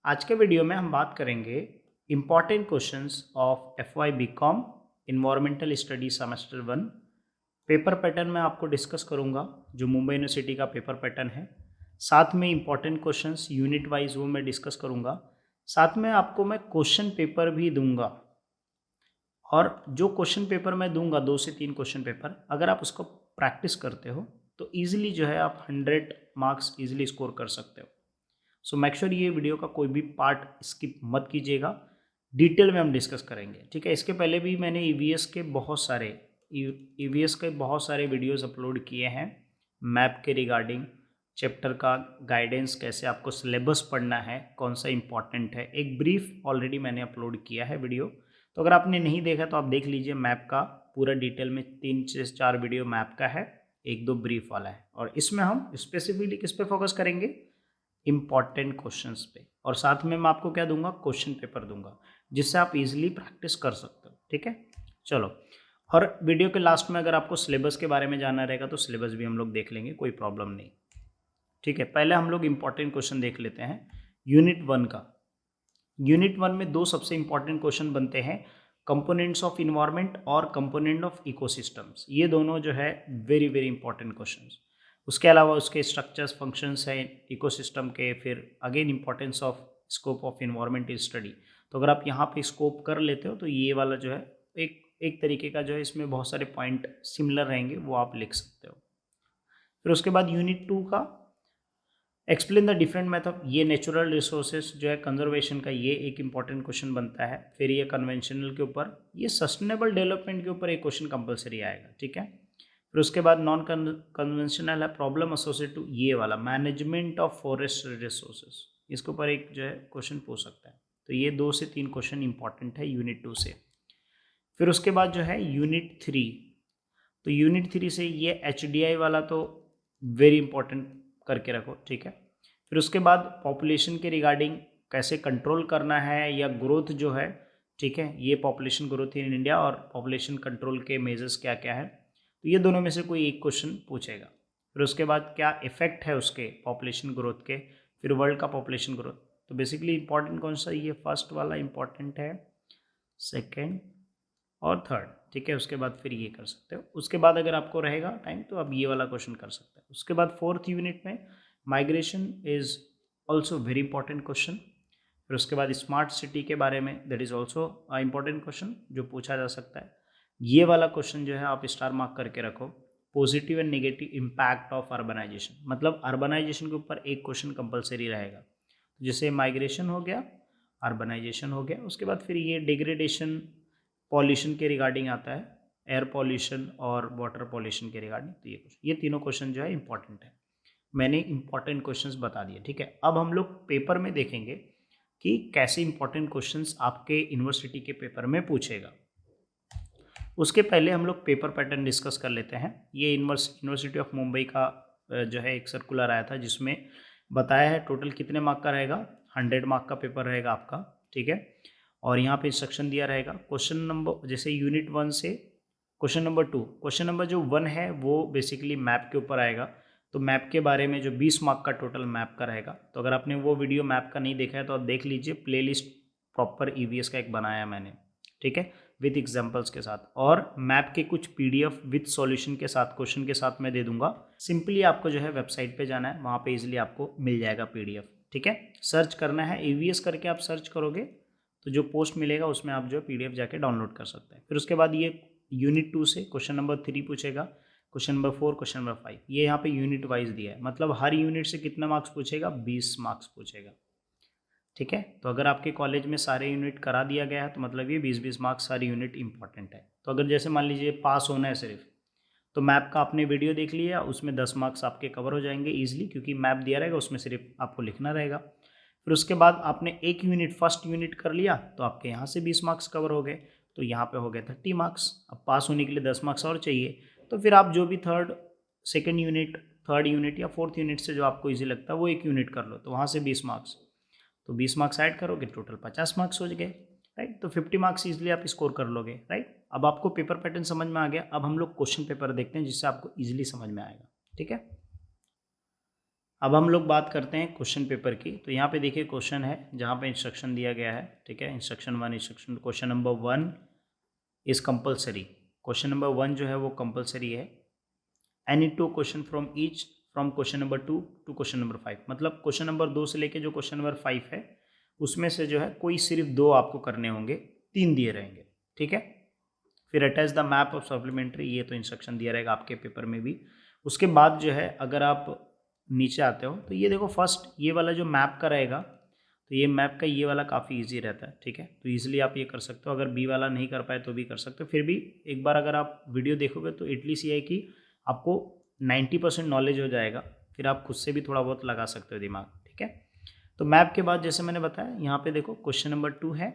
आज के वीडियो में हम बात करेंगे important questions of FY BCom environmental study semester 1। Paper pattern में आपको डिस्कस करूंगा जो मुंबई यूनिवर्सिटी का पेपर पैटर्न है। साथ में इम्पॉर्टेंट क्वेश्चंस यूनिट वाइज वो मैं डिस्कस करूंगा। साथ में आपको मैं क्वेश्चन पेपर भी दूंगा और जो क्वेश्चन पेपर मैं दूंगा 2 से 3 क्वेश्चन पेपर, अगर आप उसको प्रैक्टिस करते हो तो ईजिली जो है आप 100 मार्क्स ईजिली स्कोर कर सकते हो। सो मेक श्योर ये वीडियो का कोई भी पार्ट स्किप मत कीजिएगा, डिटेल में हम डिस्कस करेंगे। ठीक है, इसके पहले भी मैंने ईवीएस के बहुत सारे वीडियोस अपलोड किए हैं मैप के रिगार्डिंग, चैप्टर का गाइडेंस, कैसे आपको सिलेबस पढ़ना है, कौन सा इंपॉर्टेंट है, एक ब्रीफ ऑलरेडी मैंने अपलोड किया है वीडियो। तो अगर आपने नहीं देखा तो आप देख लीजिए, मैप का पूरा डिटेल में 3 से 4 वीडियो मैप का है, 1-2 ब्रीफ वाला है। और इसमें हम स्पेसिफिकली किस पे फोकस करेंगे, इम्पॉर्टेंट क्वेश्चंस पे। और साथ में मैं आपको क्या दूंगा, क्वेश्चन पेपर दूंगा जिससे आप इजीली प्रैक्टिस कर सकते हो। ठीक है, चलो। और वीडियो के लास्ट में अगर आपको सिलेबस के बारे में जानना रहेगा तो सिलेबस भी हम लोग देख लेंगे, कोई प्रॉब्लम नहीं। ठीक है, पहले हम लोग इम्पॉर्टेंट क्वेश्चन देख लेते हैं यूनिट 1 का। यूनिट 1 में 2 सबसे इंपॉर्टेंट क्वेश्चन बनते हैं, कंपोनेंट्स ऑफ इन्वायरमेंट और कंपोनेंट ऑफ इकोसिस्टम्स। ये दोनों जो है वेरी वेरी इंपॉर्टेंट क्वेश्चंस। उसके अलावा उसके स्ट्रक्चर्स, फंक्शंस हैं इकोसिस्टम के, फिर again importance of scope of environment study. तो अगर आप यहाँ पे स्कोप कर लेते हो तो ये वाला जो है एक तरीके का जो है, इसमें बहुत सारे पॉइंट सिमिलर रहेंगे, वो आप लिख सकते हो। फिर उसके बाद यूनिट 2 का एक्सप्लेन द डिफरेंट मेथड, ये नेचुरल रिसोर्सेज जो है कंजर्वेशन का, ये एक इंपॉर्टेंट क्वेश्चन बनता है। फिर ये कन्वेंशनल के ऊपर, ये सस्टेनेबल डेवलपमेंट के ऊपर एक क्वेश्चन कंपलसरी आएगा। ठीक है, फिर उसके बाद नॉन कन्वेंशनल है प्रॉब्लम एसोसिएटेड टू, ये वाला मैनेजमेंट ऑफ फॉरेस्ट रिसोर्सेज, इसके ऊपर एक जो है क्वेश्चन पूछ सकता है। तो ये 2 से 3 क्वेश्चन इंपॉर्टेंट है यूनिट 2 से। फिर उसके बाद जो है यूनिट 3, तो यूनिट 3 से ये HDI वाला तो वेरी इंपॉर्टेंट करके रखो। ठीक है, फिर उसके बाद पॉपुलेशन के रिगार्डिंग कैसे कंट्रोल करना है, या ग्रोथ जो है, ठीक है, ये पॉपुलेशन ग्रोथ इन इंडिया और पॉपुलेशन कंट्रोल के मेजर्स क्या क्या है, तो ये दोनों में से कोई एक क्वेश्चन पूछेगा। फिर उसके बाद क्या इफेक्ट है उसके पॉपुलेशन ग्रोथ के, फिर वर्ल्ड का पॉपुलेशन ग्रोथ। तो बेसिकली इंपॉर्टेंट कौन सा, ये फर्स्ट वाला इंपॉर्टेंट है, सेकेंड और थर्ड। ठीक है, उसके बाद फिर ये कर सकते हो। उसके बाद अगर आपको रहेगा टाइम तो आप ये वाला क्वेश्चन कर सकते हैं। उसके बाद 4th यूनिट में migration is also very important question. फिर उसके बाद स्मार्ट सिटी के बारे में, that is also important question जो पूछा जा सकता है। ये वाला क्वेश्चन जो है आप स्टार मार्क करके रखो, positive and negative impact of urbanisation, मतलब अर्बनाइजेशन के ऊपर एक क्वेश्चन कंपलसरी रहेगा। जैसे माइग्रेशन हो गया, अर्बनाइजेशन हो गया, उसके बाद फिर ये डिग्रेडेशन, पॉल्यूशन के रिगार्डिंग आता है, एयर पॉल्यूशन और वाटर पॉल्यूशन के रिगार्डिंग। तो ये तीनों क्वेश्चन जो है इंपॉर्टेंट है। मैंने इंपॉर्टेंट क्वेश्चंस बता दिए। ठीक है, अब हम लोग पेपर में देखेंगे कि कैसे इंपॉर्टेंट क्वेश्चंस आपके यूनिवर्सिटी के पेपर में पूछेगा। उसके पहले हम लोग पेपर पैटर्न डिस्कस कर लेते हैं। ये यूनिवर्सिटी ऑफ मुंबई का जो है एक सर्कुलर आया था जिसमें बताया है टोटल कितने मार्क का रहेगा, 100 मार्क का पेपर रहेगा आपका। ठीक है, और यहाँ पे इंस्ट्रक्शन दिया रहेगा। क्वेश्चन नंबर जैसे यूनिट 1 से क्वेश्चन नंबर 2, क्वेश्चन नंबर जो 1 है वो बेसिकली मैप के ऊपर आएगा। तो मैप के बारे में जो 20 मार्क का टोटल मैप का रहेगा। तो अगर आपने वो वीडियो मैप का नहीं देखा है तो आप देख लीजिए, प्लेलिस्ट प्रॉपर EVS का एक बनाया मैंने। ठीक है, विथ एग्जाम्पल्स के साथ, और मैप के कुछ PDF विथ सॉल्यूशन के साथ, क्वेश्चन के साथ मैं दे दूंगा। सिंपली आपको जो है वेबसाइट पे जाना है, वहाँ पे इजीली आपको मिल जाएगा PDF। ठीक है, सर्च करना है EVS करके, आप सर्च करोगे तो जो पोस्ट मिलेगा उसमें आप जो PDF जाके डाउनलोड कर सकते हैं। फिर उसके बाद ये यूनिट 2 से क्वेश्चन नंबर 3 पूछेगा, क्वेश्चन नंबर 4, क्वेश्चन नंबर 5, ये यहाँ पे यूनिट वाइज दिया है, मतलब हर यूनिट से कितना मार्क्स पूछेगा, 20 मार्क्स पूछेगा। ठीक है, तो अगर आपके कॉलेज में सारे यूनिट करा दिया गया है तो मतलब ये 20-20 मार्क्स सारी यूनिट इंपॉर्टेंट है। तो अगर जैसे मान लीजिए पास होना है सिर्फ, तो मैप का आपने वीडियो देख लिया, उसमें 10 मार्क्स आपके कवर हो जाएंगे ईजिली, क्योंकि मैप दिया रहेगा, उसमें सिर्फ आपको लिखना रहेगा। फिर उसके बाद आपने एक यूनिट, फर्स्ट यूनिट कर लिया तो आपके यहाँ से 20 मार्क्स कवर हो गए, तो यहाँ पे हो गए 30 मार्क्स। अब पास होने के लिए 10 मार्क्स और चाहिए, तो फिर आप जो भी सेकेंड यूनिट, थर्ड यूनिट या फोर्थ यूनिट से जो आपको ईजी लगता है वो एक यूनिट कर लो, तो वहाँ से 20 मार्क्स, तो 20 मार्क्स ऐड करोगे, टोटल 50 मार्क्स हो गए। राइट, तो 50 मार्क्स ईजिली आप स्कोर कर लोगे। राइट, अब आपको पेपर पैटर्न समझ में आ गया। अब हम लोग क्वेश्चन पेपर देखते हैं जिससे आपको ईजिली समझ में आएगा। ठीक है, अब हम लोग बात करते हैं क्वेश्चन पेपर की। तो यहाँ पे देखिए क्वेश्चन है जहाँ पे इंस्ट्रक्शन दिया गया है, ठीक है। Instruction 1, instruction question number 1 is compulsory. Question number 1 जो है वो कंपलसरी है। Any 2 question from each from question number 2 to question number 5। मतलब क्वेश्चन नंबर 2 से लेके जो क्वेश्चन नंबर 5 है उसमें से जो है कोई सिर्फ 2 आपको करने होंगे, 3 दिए रहेंगे, ठीक है। फिर attach the map of supplementary, ये तो इंस्ट्रक्शन दिया रहेगा आपके पेपर में भी। उसके बाद जो है अगर आप नीचे आते हो तो ये देखो फर्स्ट ये वाला जो मैप का रहेगा, तो ये मैप का ये वाला काफ़ी इजी रहता है, ठीक है। तो ईजिली आप ये कर सकते हो। अगर बी वाला नहीं कर पाए तो भी कर सकते हो। फिर भी एक बार अगर आप वीडियो देखोगे तो एटलीस्ट ये है कि आपको 90% नॉलेज हो जाएगा। फिर आप खुद से भी थोड़ा बहुत लगा सकते हो दिमाग, ठीक है। तो मैप के बाद जैसे मैंने बताया यहाँ पे देखो क्वेश्चन नंबर 2 है।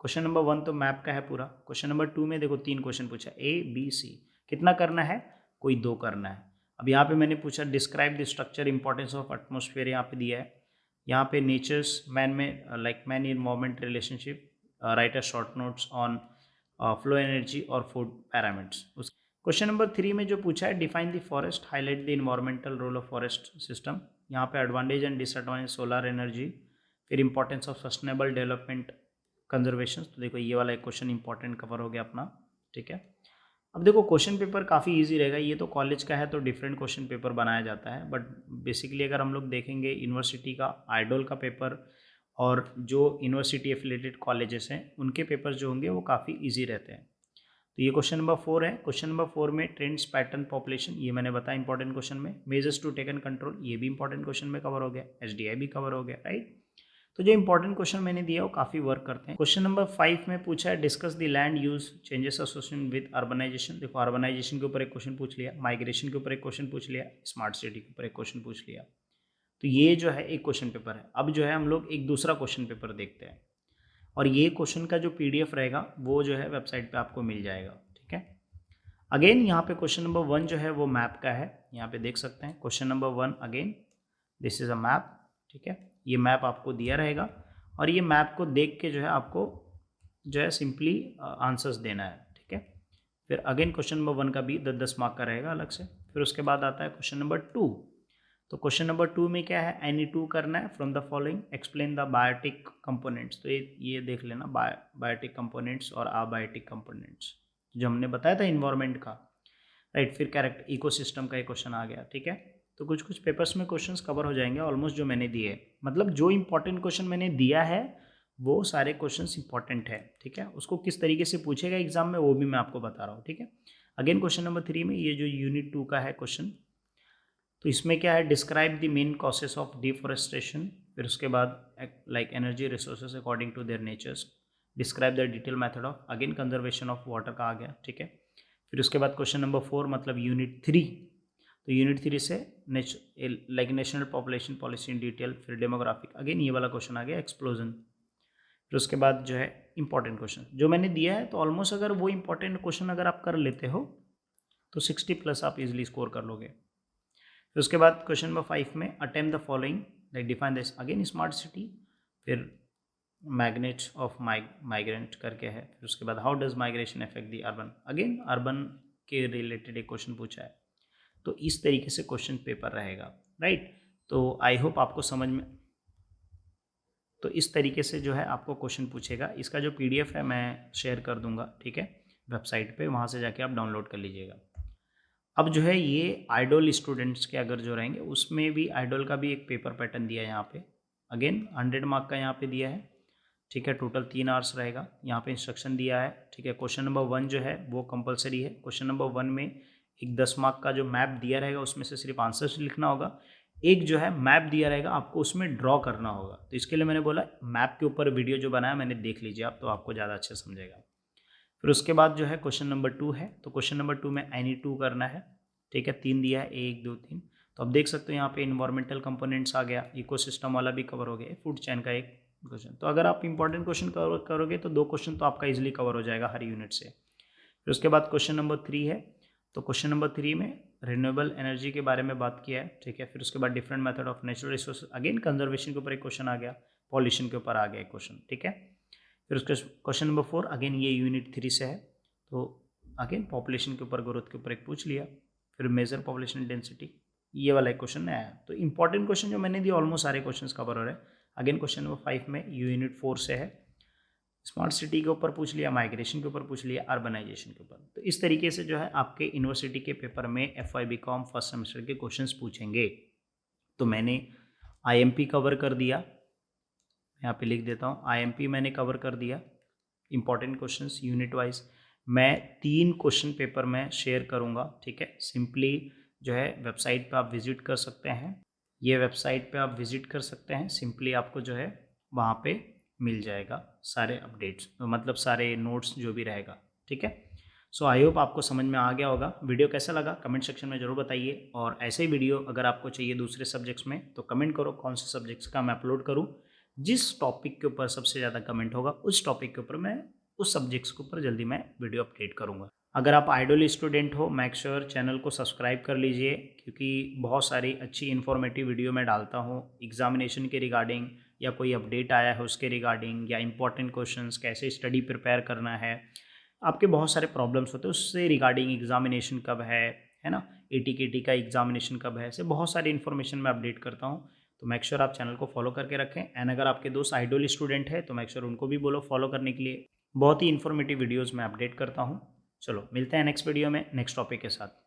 क्वेश्चन नंबर 1 तो मैप का है पूरा। क्वेश्चन नंबर 2 में देखो 3 क्वेश्चन पूछा, ए बी सी। कितना करना है? कोई 2 करना है। अब यहाँ पे मैंने पूछा describe the structure importance of atmosphere, यहाँ पे दिया है। यहाँ पे नेचर्स मैन में like man environment relationship, write a short notes on flow energy और फूड पैरामीटर्स। उस क्वेश्चन नंबर 3 में जो पूछा है define the forest, highlight the environmental role of forest system. यहाँ पे advantage and disadvantage solar energy, फिर importance of sustainable development conservation. तो देखो ये वाला एक क्वेश्चन इंपॉर्टेंट कवर हो गया अपना, ठीक है। अब देखो क्वेश्चन पेपर काफ़ी इजी रहेगा। ये तो कॉलेज का है तो डिफरेंट क्वेश्चन पेपर बनाया जाता है, बट बेसिकली अगर हम लोग देखेंगे यूनिवर्सिटी का आइडोल का पेपर और जो यूनिवर्सिटी एफिलेटेड कॉलेजेस हैं उनके पेपर जो होंगे वो काफ़ी इजी रहते हैं। तो ये क्वेश्चन नंबर 4 है। क्वेश्चन नंबर 4 में ट्रेंड्स पैटर्न पॉपुलेशन, ये मैंने बताया इंपॉर्टेंट क्वेश्चन में। मेजर्स टू टेकन कंट्रोल, ये भी इंपॉर्टेंट क्वेश्चन में कवर हो गया। एसडीआई भी कवर हो गया, राइट। तो जो इंपॉर्टेंट क्वेश्चन मैंने दिया वो काफ़ी वर्क करते हैं। क्वेश्चन नंबर 5 में पूछा है discuss the land use changes association with urbanisation. देखो अर्बनाइजेशन के ऊपर एक क्वेश्चन पूछ लिया, माइग्रेशन के ऊपर एक क्वेश्चन पूछ लिया, स्मार्ट सिटी के ऊपर एक क्वेश्चन पूछ लिया। तो ये जो है एक क्वेश्चन पेपर है। अब जो है हम लोग एक दूसरा क्वेश्चन पेपर देखते हैं, और ये क्वेश्चन का जो पीडीएफ रहेगा वो जो है वेबसाइट पे आपको मिल जाएगा, ठीक है। अगेन यहाँ पे क्वेश्चन नंबर 1 जो है वो मैप का है, यहाँ पे देख सकते हैं। Question number 1 again this is a map, ठीक है। ये मैप आपको दिया रहेगा और ये मैप को देख के जो है आपको जो है सिंपली आंसर्स देना है, ठीक है। फिर अगेन क्वेश्चन नंबर 1 का भी 10 मार्क का रहेगा अलग से। फिर उसके बाद आता है क्वेश्चन नंबर 2। तो क्वेश्चन नंबर 2 में क्या है, एनी 2 करना है। From the following explain the biotic components. तो ये देख लेना, बायोटिक कंपोनेंट्स और अबायोटिक कंपोनेंट्स जो हमने बताया था इन्वायरमेंट का, राइट। फिर कैरेक्टर इकोसिस्टम का एक क्वेश्चन आ गया, ठीक है। तो कुछ कुछ पेपर्स में क्वेश्चंस कवर हो जाएंगे ऑलमोस्ट जो मैंने दिए। मतलब जो इंपॉर्टेंट क्वेश्चन मैंने दिया है वो सारे क्वेश्चंस इंपॉर्टेंट है, ठीक है। उसको किस तरीके से पूछेगा एग्जाम में वो भी मैं आपको बता रहा हूँ, ठीक है। अगेन क्वेश्चन नंबर 3 में ये जो यूनिट 2 का है क्वेश्चन, तो इसमें क्या है, describe the main causes of deforestation. फिर उसके बाद like energy resources according to their natures, describe the detail method of, again conservation of water का आ गया, ठीक है। फिर उसके बाद क्वेश्चन नंबर 4 मतलब यूनिट 3। तो यूनिट 3 से like national population policy in detail, फिर डेमोग्राफिक, अगेन ये वाला क्वेश्चन आ गया एक्सप्लोजन। फिर उसके बाद जो है इंपॉर्टेंट क्वेश्चन जो मैंने दिया है, तो ऑलमोस्ट अगर वो इंपॉर्टेंट क्वेश्चन अगर आप कर लेते हो तो 60+ आप इजिली स्कोर कर लोगे। फिर उसके बाद क्वेश्चन नंबर 5 में attempt the following, like define this, again smart city, फिर मैग्नेट्स ऑफ माइग्रेंट करके है। फिर उसके बाद how does migration affect the urban, again urban के रिलेटेड एक क्वेश्चन पूछा है। तो इस तरीके से क्वेश्चन पेपर रहेगा, राइट। तो आई होप आपको समझ में, तो इस तरीके से जो है आपको क्वेश्चन पूछेगा। इसका जो पीडीएफ है मैं शेयर कर दूंगा, ठीक है, वेबसाइट पे, वहाँ से जाके आप डाउनलोड कर लीजिएगा। अब जो है ये आइडोल स्टूडेंट्स के अगर जो रहेंगे उसमें भी आइडोल का भी एक पेपर पैटर्न दिया है यहाँ पे। अगेन 100 मार्क का यहाँ पे दिया है, ठीक है। टोटल 3 आवर्स रहेगा। यहाँ पे इंस्ट्रक्शन दिया है, ठीक है। क्वेश्चन नंबर 1 जो है वो कंपलसरी है। क्वेश्चन नंबर 1 में एक 10 मार्क का जो मैप दिया रहेगा उसमें से सिर्फ आंसर्स लिखना होगा। एक जो है मैप दिया रहेगा आपको उसमें ड्रॉ करना होगा। तो इसके लिए मैंने बोला मैप के ऊपर वीडियो जो बनाया मैंने देख लीजिए आप, तो आपको ज़्यादा अच्छा समझेगा। फिर उसके बाद जो है क्वेश्चन नंबर 2 है। तो क्वेश्चन नंबर 2 में एनी 2 करना है, ठीक है। 3 दिया है, 1 2 3। तो अब देख सकते हो यहाँ पे इन्वायरमेंटल कंपोनेंट्स आ गया, इकोसिस्टम वाला भी कवर हो गया, फूड चेन का एक क्वेश्चन। तो अगर आप इंपॉर्टेंट क्वेश्चन कवर करोगे तो 2 क्वेश्चन तो आपका इजीली कवर हो जाएगा हर यूनिट से। फिर उसके बाद क्वेश्चन नंबर 3 है। तो क्वेश्चन नंबर 3 में रिन्यूएबल एनर्जी के बारे में बात किया है, ठीक है। फिर उसके बाद different method of natural resource, again conservation के ऊपर एक क्वेश्चन आ गया, पॉल्यूशन के ऊपर आ गया एक क्वेश्चन, ठीक है। फिर उसके क्वेश्चन नंबर 4 अगेन ये यूनिट 3 से है। तो अगेन पॉपुलेशन के ऊपर, ग्रोथ के ऊपर एक पूछ लिया। फिर मेजर पॉपुलेशन डेंसिटी, ये वाला एक क्वेश्चन नया है। तो इंपॉर्टेंट क्वेश्चन जो मैंने दिए ऑलमोस्ट सारे क्वेश्चंस कवर हो रहे हैं। अगेन क्वेश्चन नंबर 5 में यूनिट 4 से है, स्मार्ट सिटी के ऊपर पूछ लिया, माइग्रेशन के ऊपर पूछ लिया, अर्बनाइजेशन के ऊपर। तो इस तरीके से जो है आपके यूनिवर्सिटी के पेपर में FY BCom फर्स्ट सेमेस्टर के क्वेश्चंस पूछेंगे। तो मैंने IMP कवर कर दिया, यहाँ पे लिख देता हूँ, IMP मैंने कवर कर दिया, इंपॉर्टेंट क्वेश्चंस यूनिट वाइज। मैं 3 क्वेश्चन पेपर में शेयर करूँगा, ठीक है। सिंपली जो है वेबसाइट पे आप विजिट कर सकते हैं, ये वेबसाइट पे आप विजिट कर सकते हैं। सिंपली आपको जो है वहाँ पे मिल जाएगा सारे अपडेट्स, मतलब सारे नोट्स जो भी रहेगा, ठीक है। सो आई होप आपको समझ में आ गया होगा। वीडियो कैसा लगा कमेंट सेक्शन में ज़रूर बताइए, और ऐसे ही वीडियो अगर आपको चाहिए दूसरे सब्जेक्ट्स में तो कमेंट करो कौन से सब्जेक्ट्स का मैं अपलोड करूँ। जिस टॉपिक के ऊपर सबसे ज़्यादा कमेंट होगा उस टॉपिक के ऊपर मैं उस सब्जेक्ट्स के ऊपर जल्दी मैं वीडियो अपडेट करूँगा। अगर आप आइडल स्टूडेंट हो, मेक श्योर चैनल को सब्सक्राइब कर लीजिए, क्योंकि बहुत सारी अच्छी इन्फॉर्मेटिव वीडियो मैं डालता हूँ एग्जामिनेशन के रिगार्डिंग, या कोई अपडेट आया है उसके रिगार्डिंग, या इंपॉर्टेंट क्वेश्चंस कैसे स्टडी प्रिपेयर करना है, आपके बहुत सारे प्रॉब्लम्स होते हैं उससे रिगार्डिंग, एग्जामिनेशन कब है ना, ATKT का एग्जामिनेशन कब है, ऐसे बहुत सारी इन्फॉर्मेशन मैं अपडेट करता हूँ। तो मेक श्योर आप चैनल को फॉलो करके रखें। एंड अगर आपके दोस्त आइडल स्टूडेंट है तो मेक श्योर उनको भी बोलो फॉलो करने के लिए। बहुत ही इन्फॉर्मेटिव वीडियोज़ मैं अपडेट करता हूँ। चलो मिलते हैं नेक्स्ट वीडियो में नेक्स्ट टॉपिक के साथ।